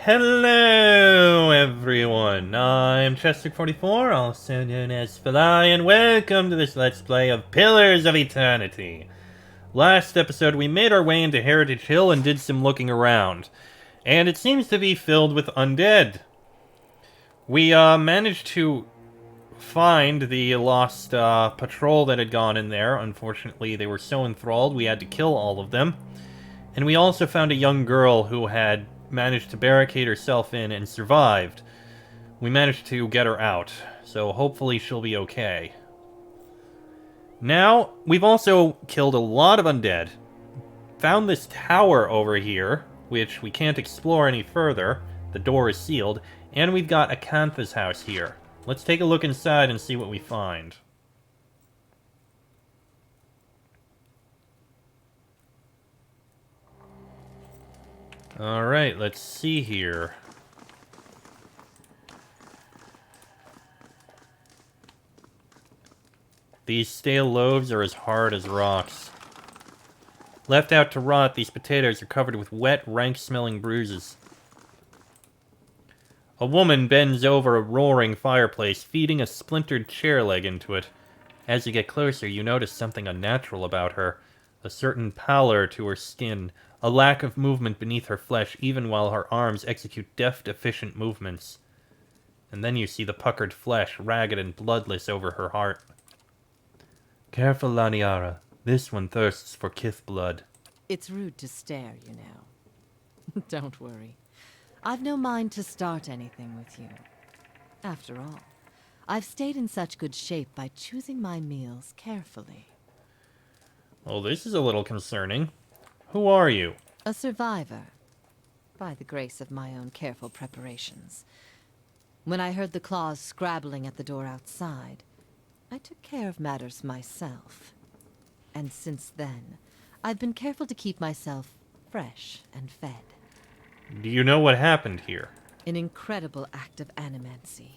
Hello, everyone. I'm Chester44, also known as Fly, and welcome to this Let's Play of Pillars of Eternity. Last episode, we made our way into Heritage Hill and did some looking around, and it seems to be filled with undead. We managed to find the lost patrol that had gone in there. Unfortunately, they were so enthralled we had to kill all of them. And we also found a young girl who had managed to barricade herself in and survived. We managed to get her out, so hopefully she'll be okay. Now, we've also killed a lot of undead. Found this tower over here, which we can't explore any further. The door is sealed. And we've got Acantha's house here. Let's take a look inside and see what we find. Alright, let's see here. These stale loaves are as hard as rocks. Left out to rot, these potatoes are covered with wet, rank-smelling bruises. A woman bends over a roaring fireplace, feeding a splintered chair leg into it. As you get closer, you notice something unnatural about her. A certain pallor to her skin, a lack of movement beneath her flesh even while her arms execute deft, efficient movements. And then you see the puckered flesh, ragged and bloodless over her heart. Careful, Laniara. This one thirsts for kith blood. It's rude to stare, you know. Don't worry. I've no mind to start anything with you. After all, I've stayed in such good shape by choosing my meals carefully. Well, this is a little concerning. Who are you? A survivor, by the grace of my own careful preparations. When I heard the claws scrabbling at the door outside, I took care of matters myself. And since then, I've been careful to keep myself fresh and fed. Do you know what happened here? An incredible act of animancy,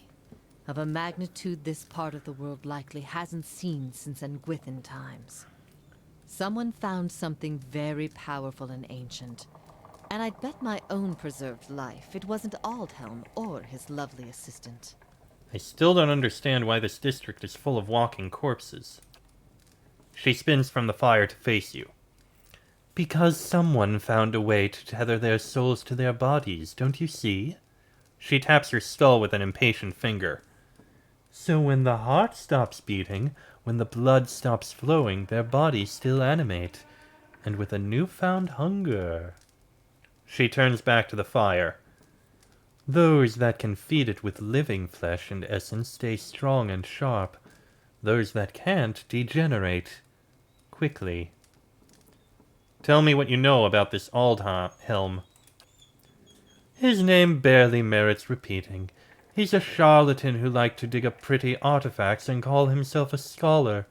of a magnitude this part of the world likely hasn't seen since Engwithan times. Someone found something very powerful and ancient, and I'd bet my own preserved life it wasn't Aldhelm or his lovely assistant. I still don't understand why this district is full of walking corpses. She spins from the fire to face you. Because someone found a way to tether their souls to their bodies, don't you see? She taps her skull with an impatient finger. So when the heart stops beating, when the blood stops flowing, their bodies still animate, and with a newfound hunger. She turns back to the fire. Those that can feed it with living flesh and essence stay strong and sharp. Those that can't degenerate quickly. Tell me what you know about this Aldhelm. His name barely merits repeating. He's a charlatan who liked to dig up pretty artifacts and call himself a scholar.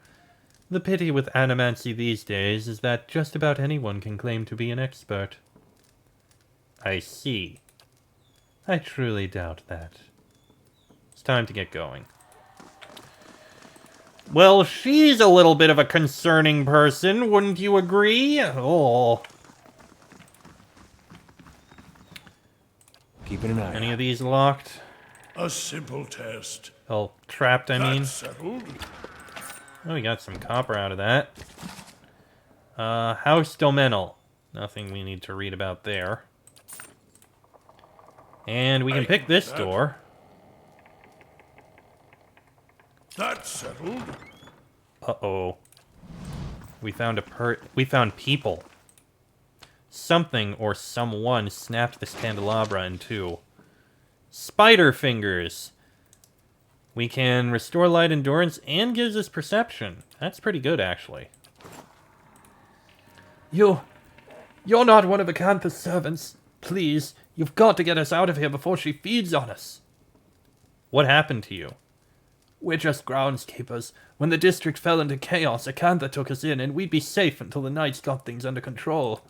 The pity with animancy these days is that just about anyone can claim to be an expert. I see. I truly doubt that. It's time to get going. Well, she's a little bit of a concerning person, wouldn't you agree? Oh. Keeping an eye Any out. of these locked? A simple test. Oh, trapped, I mean. That's settled. Oh, we got some copper out of that. House Domenal. Nothing we need to read about there. And we can pick this door. That's settled. Uh-oh. We found we found people. Something or someone snapped this candelabra in two. Spider fingers. We can restore light endurance and gives us perception. That's pretty good, actually. You're not one of Acantha's servants. Please, you've got to get us out of here before she feeds on us. What happened to you? We're just groundskeepers. When the district fell into chaos, Acantha took us in, and we'd be safe until the knights got things under control.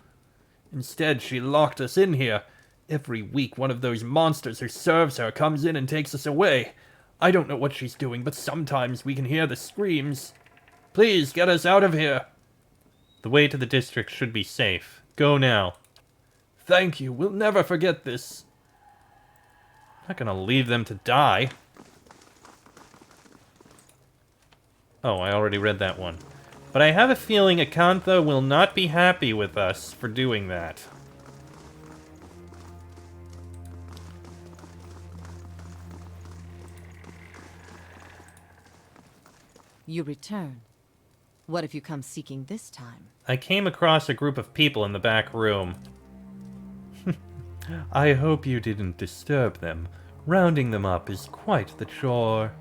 Instead, she locked us in here. Every week, one of those monsters who serves her comes in and takes us away. I don't know what she's doing, but sometimes we can hear the screams. Please, get us out of here. The way to the district should be safe. Go now. Thank you. We'll never forget this. Not gonna leave them to die. Oh, I already read that one. But I have a feeling Acantha will not be happy with us for doing that. You return. What if you come seeking this time? I came across a group of people in the back room. I hope you didn't disturb them. Rounding them up is quite the chore.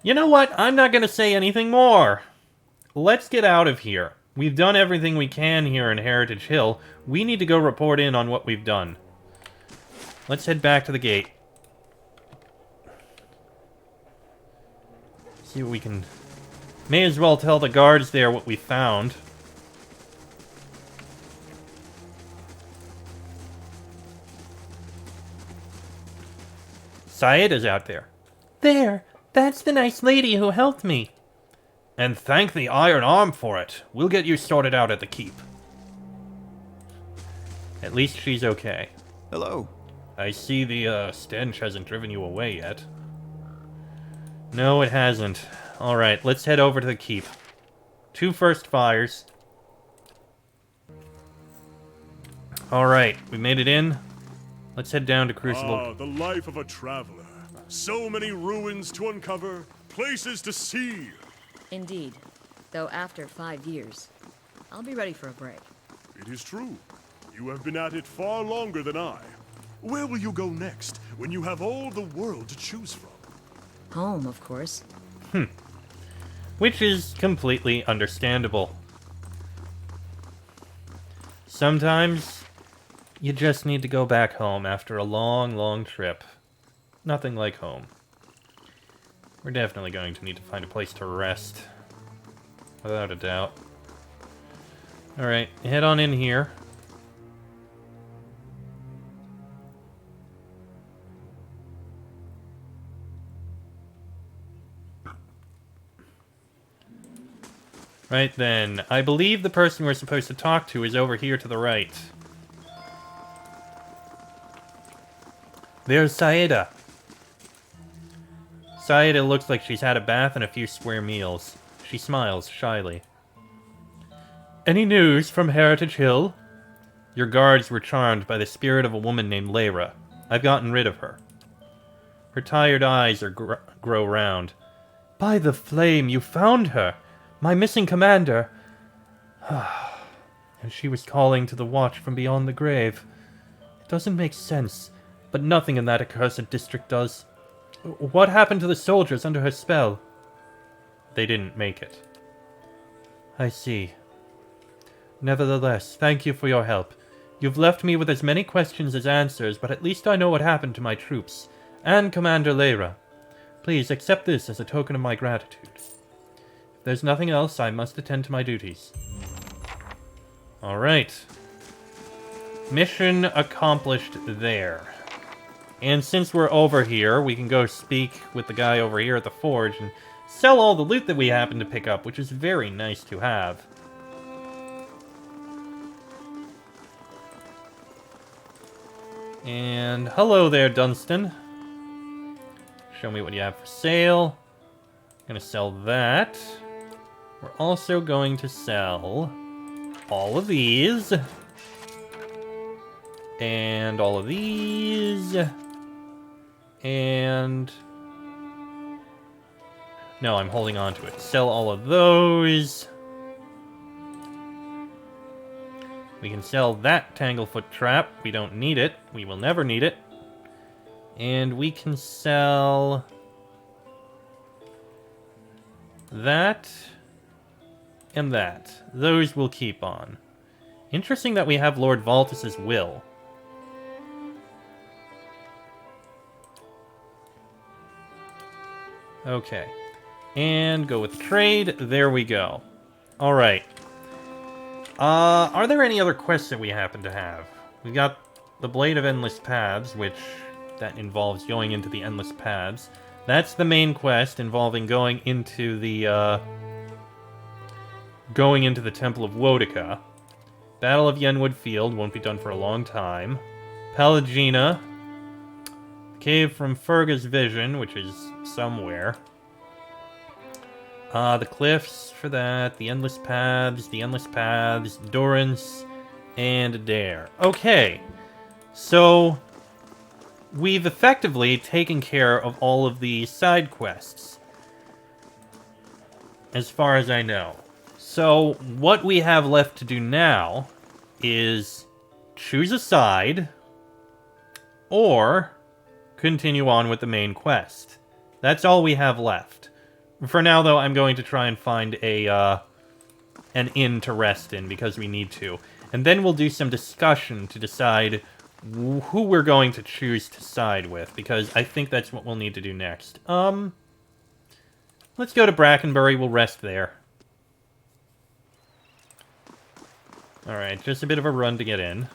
You know what? I'm not gonna say anything more. Let's get out of here. We've done everything we can here in Heritage Hill. We need to go report in on what we've done. Let's head back to the gate. See what we can... May as well tell the guards there what we found. Saeda's out there. There! That's the nice lady who helped me. And thank the Iron Arm for it. We'll get you sorted out at the keep. At least she's okay. Hello. I see the stench hasn't driven you away yet. No, it hasn't. Alright, let's head over to the keep. 2 first fires. Alright, we made it in. Let's head down to Crucible. Ah, the life of a traveler. So many ruins to uncover, places to see. Indeed. Though after 5 years, I'll be ready for a break. It is true. You have been at it far longer than I. Where will you go next, when you have all the world to choose from? Home, of course. Which is completely understandable. Sometimes, you just need to go back home after a long, long trip. Nothing like home. We're definitely going to need to find a place to rest. Without a doubt. Alright, head on in here. Right then, I believe the person we're supposed to talk to is over here to the right. There's Saeda. Saeda looks like she's had a bath and a few square meals. She smiles shyly. Any news from Heritage Hill? Your guards were charmed by the spirit of a woman named Lyra. I've gotten rid of her. Her tired eyes grow round. By the flame, you found her! My missing commander! And she was calling to the watch from beyond the grave. It doesn't make sense, but nothing in that accursed district does. What happened to the soldiers under her spell? They didn't make it. I see. Nevertheless, thank you for your help. You've left me with as many questions as answers, but at least I know what happened to my troops, and Commander Lyra. Please accept this as a token of my gratitude. If there's nothing else, I must attend to my duties. Alright. Mission accomplished there. And since we're over here, we can go speak with the guy over here at the forge and sell all the loot that we happen to pick up, which is very nice to have. And hello there, Dunstan. Show me what you have for sale. Gonna sell that. We're also going to sell all of these. And all of these. And... no, I'm holding on to it. Sell all of those. We can sell that Tanglefoot trap. We don't need it. We will never need it. And we can sell... that. And that. Those we'll keep on. Interesting that we have Lord Valtus's will. Okay. And go with trade. There we go. Alright. Are there any other quests that we happen to have? We got the Blade of Endless Paths, which that involves going into the Endless Paths. That's the main quest involving going into the Temple of Wodica. Battle of Yenwood Field won't be done for a long time. Pelagina. Cave from Ferga's Vision, which is somewhere. The cliffs for that, the endless paths, Durance, and Dare. Okay, so we've effectively taken care of all of the side quests, as far as I know. So what we have left to do now is choose a side, or continue on with the main quest. That's all we have left. For now, though, I'm going to try and find an inn to rest in, because we need to. And then we'll do some discussion to decide who we're going to choose to side with, because I think that's what we'll need to do next. Let's go to Brackenbury, we'll rest there. Alright, just a bit of a run to get in.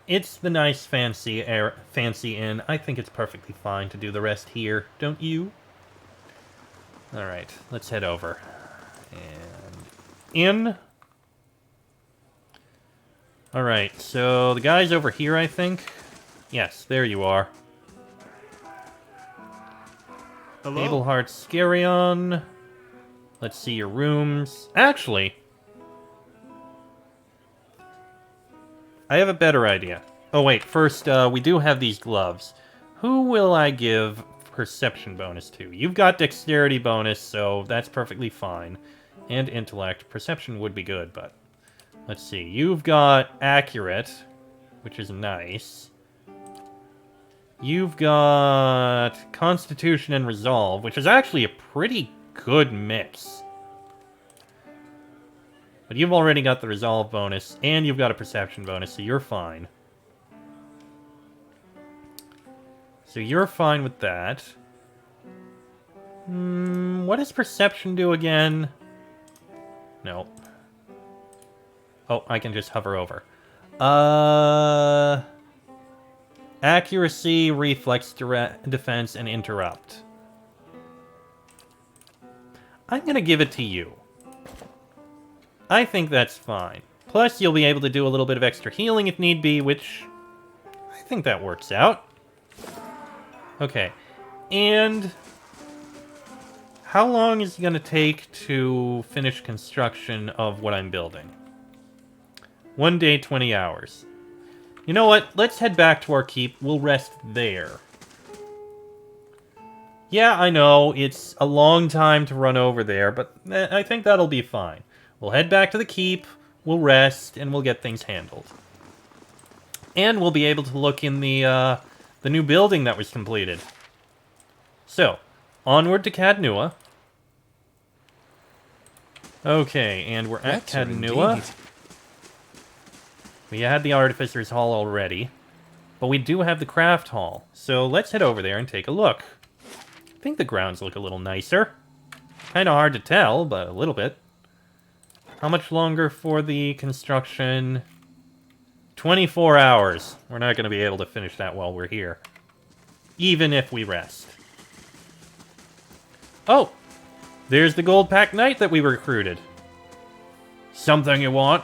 It's the nice fancy inn. I think it's perfectly fine to do the rest here, don't you? Alright, let's head over. And in. Alright, so the guy's over here, I think. Yes, there you are. Hello? Abelheart Scarion. Let's see your rooms. Actually, I have a better idea. Oh wait, first, we do have these gloves. Who will I give perception bonus to? You've got dexterity bonus, so that's perfectly fine. And intellect. Perception would be good, but... Let's see. You've got accurate, which is nice. You've got constitution and resolve, which is actually a pretty good mix. But you've already got the resolve bonus, and you've got a perception bonus, so you're fine. So you're fine with that. What does perception do again? No. Oh, I can just hover over. Accuracy, reflex, defense, and interrupt. I'm gonna give it to you. I think that's fine. Plus, you'll be able to do a little bit of extra healing if need be, which I think that works out. Okay. And how long is it going to take to finish construction of what I'm building? 1 day, 20 hours. You know what? Let's head back to our keep. We'll rest there. Yeah, I know, it's a long time to run over there, but I think that'll be fine. We'll head back to the keep, we'll rest, and we'll get things handled. And we'll be able to look in the new building that was completed. So, onward to Cadnua. Okay, and we're at Cadnua. We had the Artificer's Hall already, but we do have the Craft Hall. So let's head over there and take a look. I think the grounds look a little nicer. Kind of hard to tell, but a little bit. How much longer for the construction? 24 hours. We're not going to be able to finish that while we're here. Even if we rest. Oh! There's the Gold Pack Knight that we recruited. Something you want?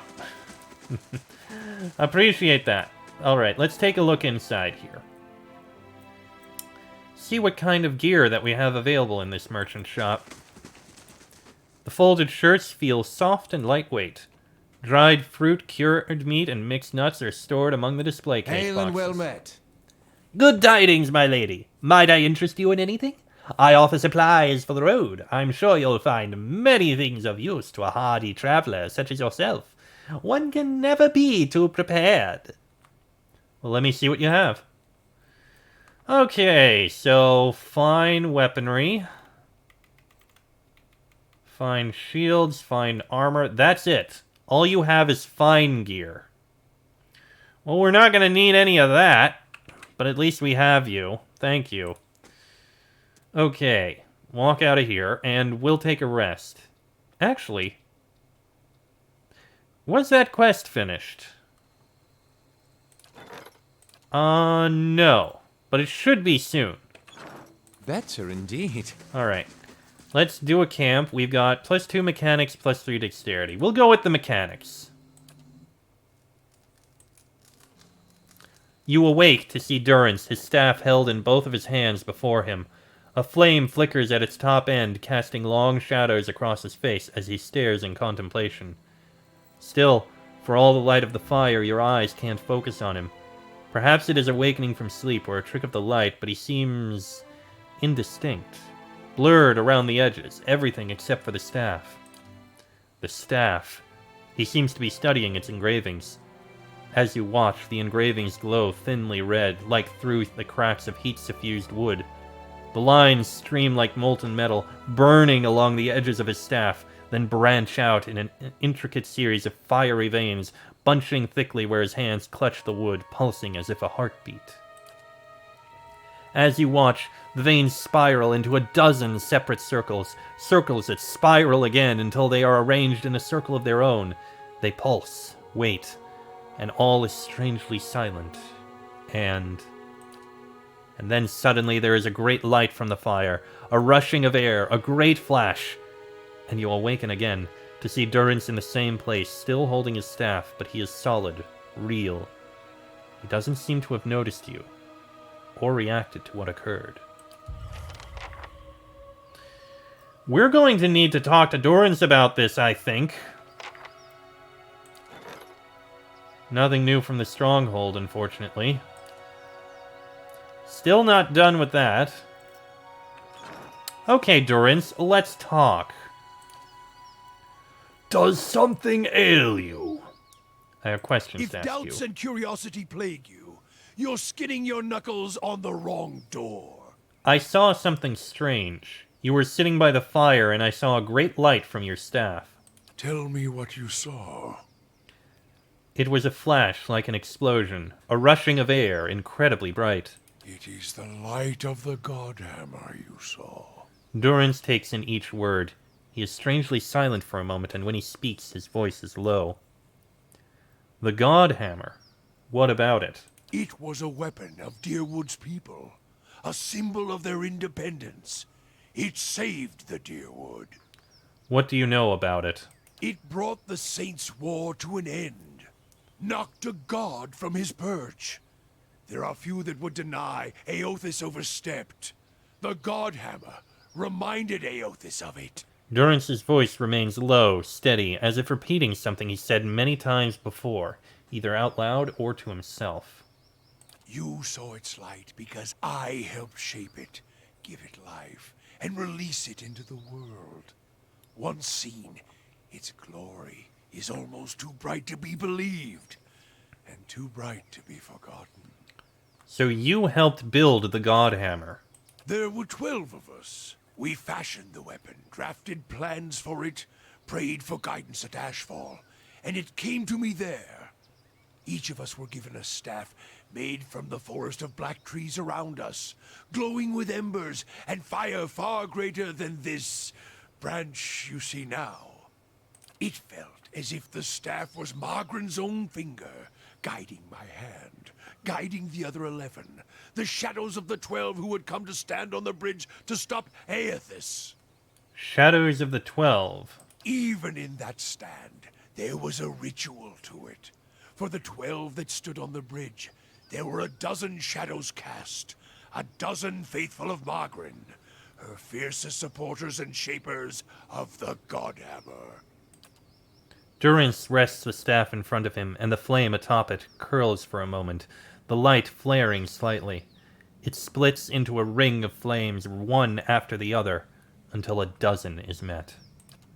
Appreciate that. Alright, let's take a look inside here. See what kind of gear that we have available in this merchant shop. The folded shirts feel soft and lightweight. Dried fruit, cured meat, and mixed nuts are stored among the display case Hail boxes. and well met. Good tidings, my lady. Might I interest you in anything? I offer supplies for the road. I'm sure you'll find many things of use to a hardy traveler such as yourself. One can never be too prepared. Well, let me see what you have. Okay, so fine weaponry. Fine shields, fine armor. That's it. All you have is fine gear. Well, we're not going to need any of that, but at least we have you. Thank you. Okay, walk out of here, and we'll take a rest. Actually, was that quest finished? No, but it should be soon. Better indeed. Alright. Let's do a camp. We've got +2 mechanics, +3 dexterity. We'll go with the mechanics. You awake to see Durance, his staff held in both of his hands before him. A flame flickers at its top end, casting long shadows across his face as he stares in contemplation. Still, for all the light of the fire, your eyes can't focus on him. Perhaps it is awakening from sleep or a trick of the light, but he seems indistinct. Blurred around the edges, everything except for the staff. The staff. He seems to be studying its engravings. As you watch, the engravings glow thinly red, like through the cracks of heat-suffused wood. The lines stream like molten metal, burning along the edges of his staff, then branch out in an intricate series of fiery veins, bunching thickly where his hands clutch the wood, pulsing as if a heartbeat. As you watch, the veins spiral into a dozen separate circles, circles that spiral again until they are arranged in a circle of their own. They pulse, wait, and all is strangely silent. And then suddenly there is a great light from the fire, a rushing of air, a great flash, and you awaken again to see Durance in the same place, still holding his staff, but he is solid, real. He doesn't seem to have noticed you, or reacted to what occurred. We're going to need to talk to Durance about this, I think. Nothing new from the stronghold, unfortunately. Still not done with that. Okay, Durance, let's talk. Does something ail you? I have questions If to ask doubts you. and curiosity plague you, you're skidding your knuckles on the wrong door. I saw something strange. You were sitting by the fire, and I saw a great light from your staff. Tell me what you saw. It was a flash like an explosion, a rushing of air, incredibly bright. It is the light of the Godhammer you saw. Durance takes in each word. He is strangely silent for a moment, and when he speaks, his voice is low. The Godhammer. What about it? It was a weapon of Deerwood's people, a symbol of their independence. It saved the Deerwood. What do you know about it? It brought the Saints' War to an end, knocked a god from his perch. There are few that would deny Eothas overstepped. The Godhammer reminded Eothas of it. Durance's voice remains low, steady, as if repeating something he said many times before, either out loud or to himself. You saw its light because I helped shape it, give it life, and release it into the world. Once seen, its glory is almost too bright to be believed, and too bright to be forgotten. So you helped build the Godhammer. There were 12 of us. We fashioned the weapon, drafted plans for it, prayed for guidance at Ashfall, and it came to me there. Each of us were given a staff made from the forest of black trees around us, glowing with embers and fire far greater than this branch you see now. It felt as if the staff was Margaren's own finger, guiding my hand, guiding the other 11, the shadows of the 12 who would come to stand on the bridge to stop Eothas. Shadows of the 12. Even in that stand, there was a ritual to it. For the 12 that stood on the bridge, there were a dozen shadows cast, a dozen faithful of Margren, her fiercest supporters and shapers of the Godhammer. Durance rests the staff in front of him, and the flame atop it curls for a moment, the light flaring slightly. It splits into a ring of flames, one after the other, until a dozen is met.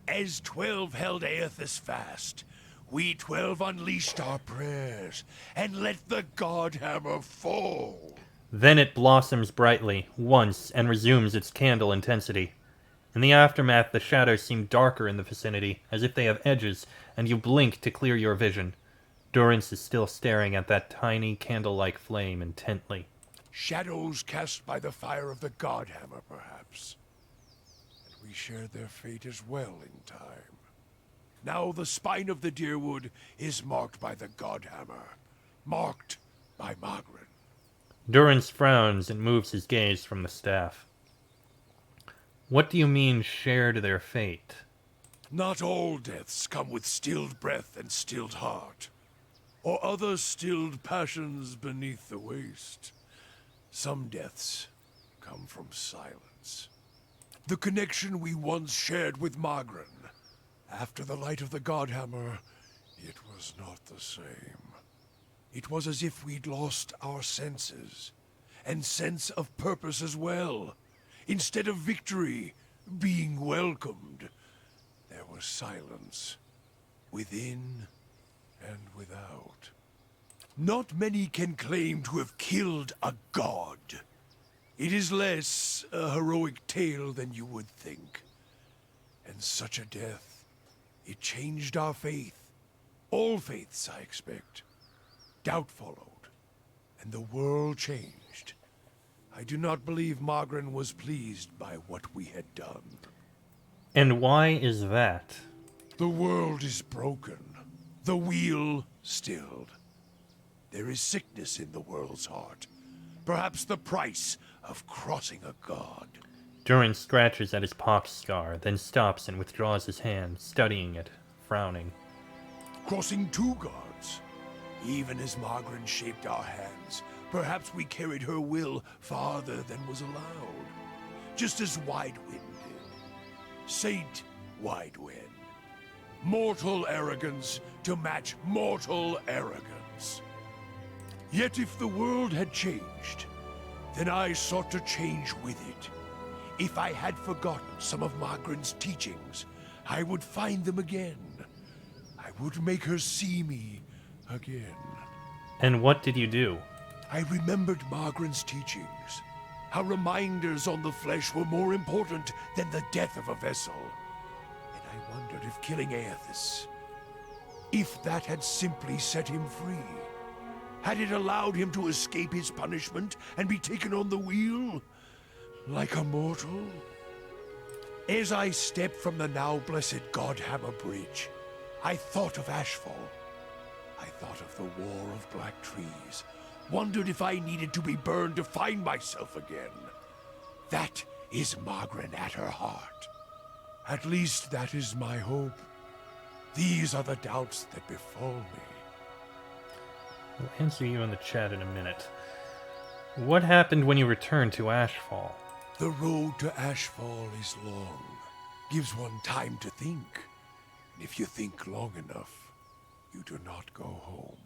As 12 held Eothas fast, we 12 unleashed our prayers and let the Godhammer fall. Then it blossoms brightly, once, and resumes its candle intensity. In the aftermath, the shadows seem darker in the vicinity, as if they have edges, and you blink to clear your vision. Durance is still staring at that tiny, candle-like flame intently. Shadows cast by the fire of the Godhammer, perhaps. And we shared their fate as well in time. Now the spine of the Deerwood is marked by the Godhammer, marked by Margaret. Durance frowns and moves his gaze from the staff. What do you mean, shared their fate? Not all deaths come with stilled breath and stilled heart, or other stilled passions beneath the waste. Some deaths come from silence. The connection we once shared with Magran. After the light of the Godhammer, it was not the same. It was as if we'd lost our senses, and sense of purpose as well. Instead of victory being welcomed, there was silence, within and without. Not many can claim to have killed a god. It is less a heroic tale than you would think. And such a death, it changed our faith. All faiths, I expect. Doubt followed, and the world changed. I do not believe Magran was pleased by what we had done. And why is that? The world is broken, the wheel stilled. There is sickness in the world's heart. Perhaps the price of crossing a god. Durance scratches at his pox scar, then stops and withdraws his hand, studying it, frowning. Crossing two gods. Even as Magran shaped our hands, perhaps we carried her will farther than was allowed. Just as Widewind did. Saint Widewind. Mortal arrogance to match mortal arrogance. Yet if the world had changed, then I sought to change with it. If I had forgotten some of Magran's teachings, I would find them again. I would make her see me again. And what did you do? I remembered Magran's teachings. How reminders on the flesh were more important than the death of a vessel. And I wondered if killing Aethys, if that had simply set him free. Had it allowed him to escape his punishment and be taken on the wheel? Like a mortal? As I stepped from the now blessed Godhammer Bridge, I thought of Ashfall. I thought of the War of Black Trees. Wondered if I needed to be burned to find myself again. That is Magran at her heart. At least that is my hope. These are the doubts that befall me. I'll answer you in the chat in a minute. What happened when you returned to Ashfall? The road to Ashfall is long. Gives one time to think. And if you think long enough, you do not go home.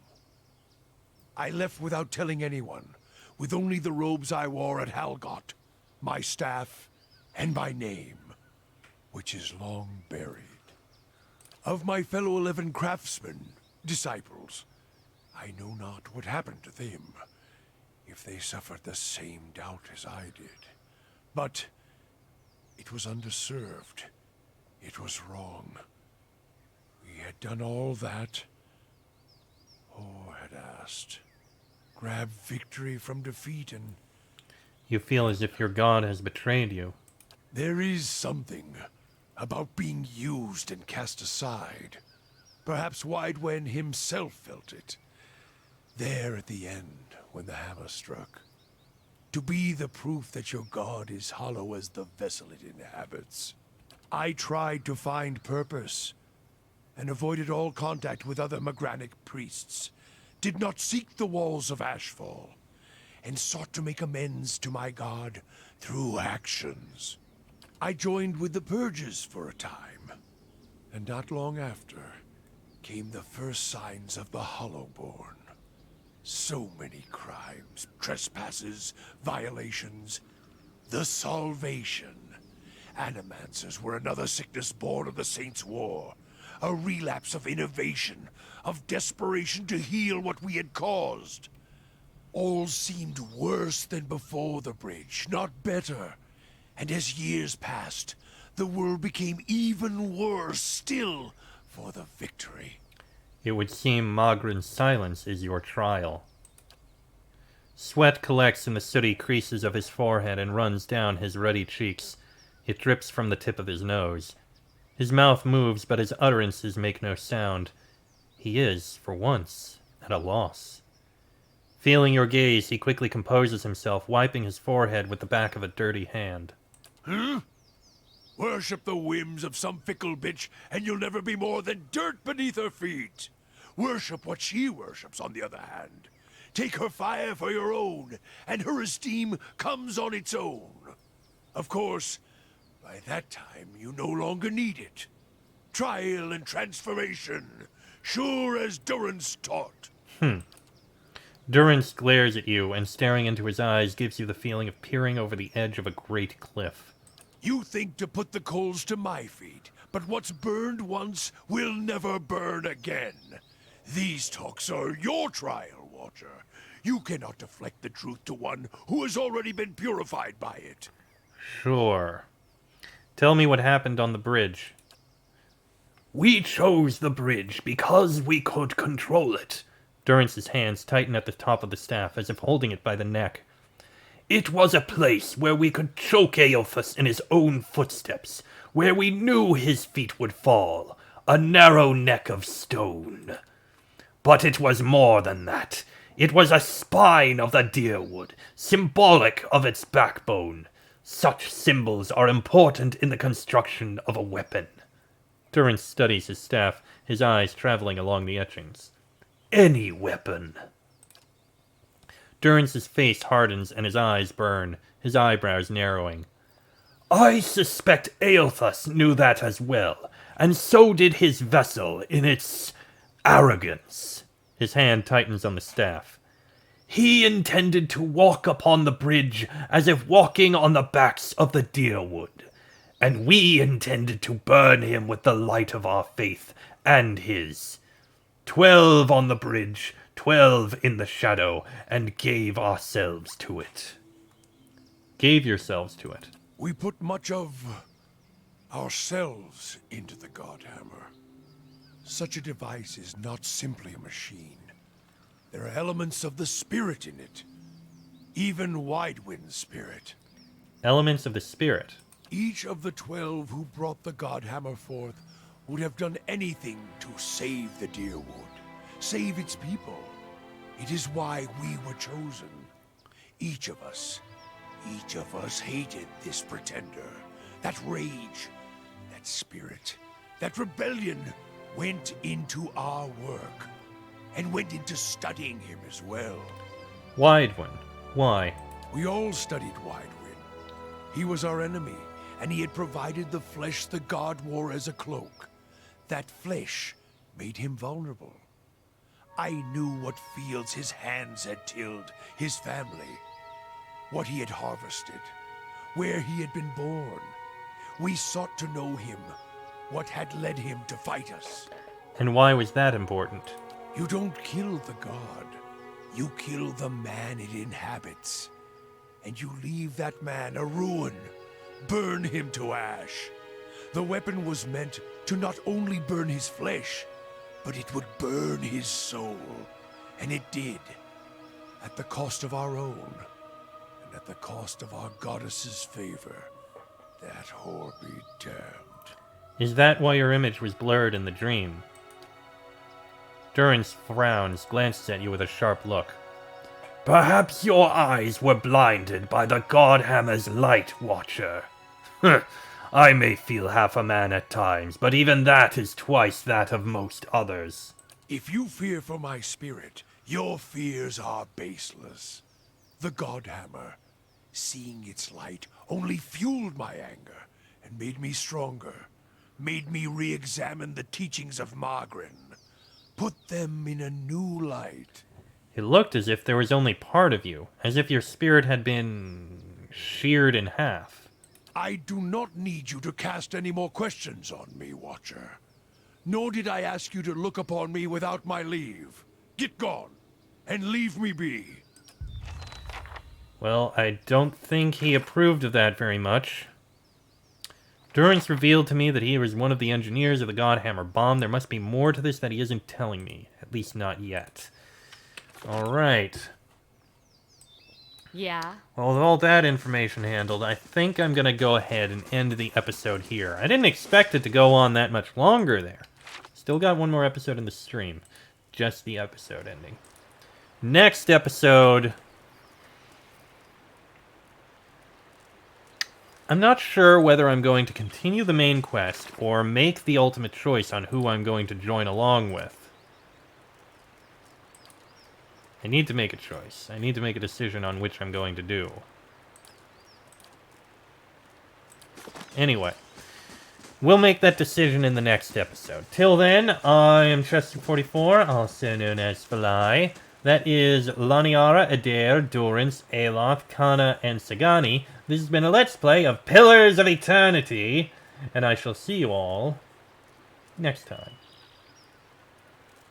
I left without telling anyone, with only the robes I wore at Halgot, my staff, and my name, which is long buried. Of my fellow 11 craftsmen, disciples, I know not what happened to them, if they suffered the same doubt as I did. But it was underserved. It was wrong. We had done all that Or had asked. Grab victory from defeat and... You feel as if your god has betrayed you. There is something about being used and cast aside. Perhaps Widewen himself felt it. There at the end, when the hammer struck. To be the proof that your god is hollow as the vessel it inhabits. I tried to find purpose, and avoided all contact with other Magranic priests. Did not seek the walls of Ashfall, and sought to make amends to my god through actions. I joined with the Purges for a time, and not long after came the first signs of the Hollowborn. So many crimes, trespasses, violations. The Salvation. Animancers were another sickness born of the Saints' War. A relapse of innovation, of desperation to heal what we had caused. All seemed worse than before the bridge, not better. And as years passed, the world became even worse still for the victory. It would seem Magran's silence is your trial. Sweat collects in the sooty creases of his forehead and runs down his ruddy cheeks. It drips from the tip of his nose. His mouth moves, but his utterances make no sound. He is, for once, at a loss. Feeling your gaze, he quickly composes himself, wiping his forehead with the back of a dirty hand. Huh? Worship the whims of some fickle bitch, and you'll never be more than dirt beneath her feet. Worship what she worships, on the other hand. Take her fire for your own, and her esteem comes on its own. Of course, by that time, you no longer need it. Trial and transformation, sure as Durance taught. Durance glares at you, and staring into his eyes gives you the feeling of peering over the edge of a great cliff. You think to put the coals to my feet, but what's burned once will never burn again. These talks are your trial, Watcher. You cannot deflect the truth to one who has already been purified by it. Sure. Tell me what happened on the bridge. We chose the bridge because we could control it. Durance's hands tighten at the top of the staff, as if holding it by the neck. It was a place where we could choke Aelphus in his own footsteps, where we knew his feet would fall, a narrow neck of stone. But it was more than that. It was a spine of the deerwood, symbolic of its backbone. Such symbols are important in the construction of a weapon. Durance studies his staff, his eyes traveling along the etchings. Any weapon. Durance's face hardens and his eyes burn, his eyebrows narrowing. I suspect Aelphus knew that as well, and so did his vessel in its arrogance. His hand tightens on the staff. He intended to walk upon the bridge as if walking on the backs of the deerwood, and we intended to burn him with the light of our faith and his. 12 on the bridge, 12 in the shadow, and gave ourselves to it. Gave yourselves to it. We put much of ourselves into the Godhammer. Such a device is not simply a machine. There are elements of the spirit in it. Even Widewind's spirit. Elements of the spirit. Each of the 12 who brought the Godhammer forth would have done anything to save the Deerwood, save its people. It is why we were chosen. Each of us hated this pretender. That rage, that spirit, that rebellion went into our work, and went into studying him as well. Widewind. Why? We all studied Widewind. He was our enemy, and he had provided the flesh the god wore as a cloak. That flesh made him vulnerable. I knew what fields his hands had tilled, his family, what he had harvested, where he had been born. We sought to know him, what had led him to fight us. And why was that important? You don't kill the god. You kill the man it inhabits. And you leave that man a ruin. Burn him to ash. The weapon was meant to not only burn his flesh, but it would burn his soul. And it did. At the cost of our own. And at the cost of our goddess's favor. That whore be damned. Is that why your image was blurred in the dream? Durance frowns, glances at you with a sharp look. Perhaps your eyes were blinded by the Godhammer's light, Watcher. I may feel half a man at times, but even that is twice that of most others. If you fear for my spirit, your fears are baseless. The Godhammer, seeing its light, only fueled my anger and made me stronger, made me re-examine the teachings of Margren, put them in a new light. It looked as if there was only part of you, as if your spirit had been sheared in half. I do not need you to cast any more questions on me, Watcher. Nor did I ask you to look upon me without my leave. Get gone, and leave me be. Well, I don't think he approved of that very much. Durance revealed to me that he was one of the engineers of the Godhammer bomb. There must be more to this that he isn't telling me. At least not yet. Alright. Yeah? Well, with all that information handled, I think I'm going to go ahead and end the episode here. I didn't expect it to go on that much longer there. Still got one more episode in the stream. Just the episode ending. Next episode... I'm not sure whether I'm going to continue the main quest or make the ultimate choice on who I'm going to join along with. I need to make a choice. I need to make a decision on which I'm going to do. Anyway, we'll make that decision in the next episode. Till then, I am Chester44, also known as Fly. That is Laniara, Adair, Durance, Aloth, Kana, and Sagani. This has been a Let's Play of Pillars of Eternity, and I shall see you all next time.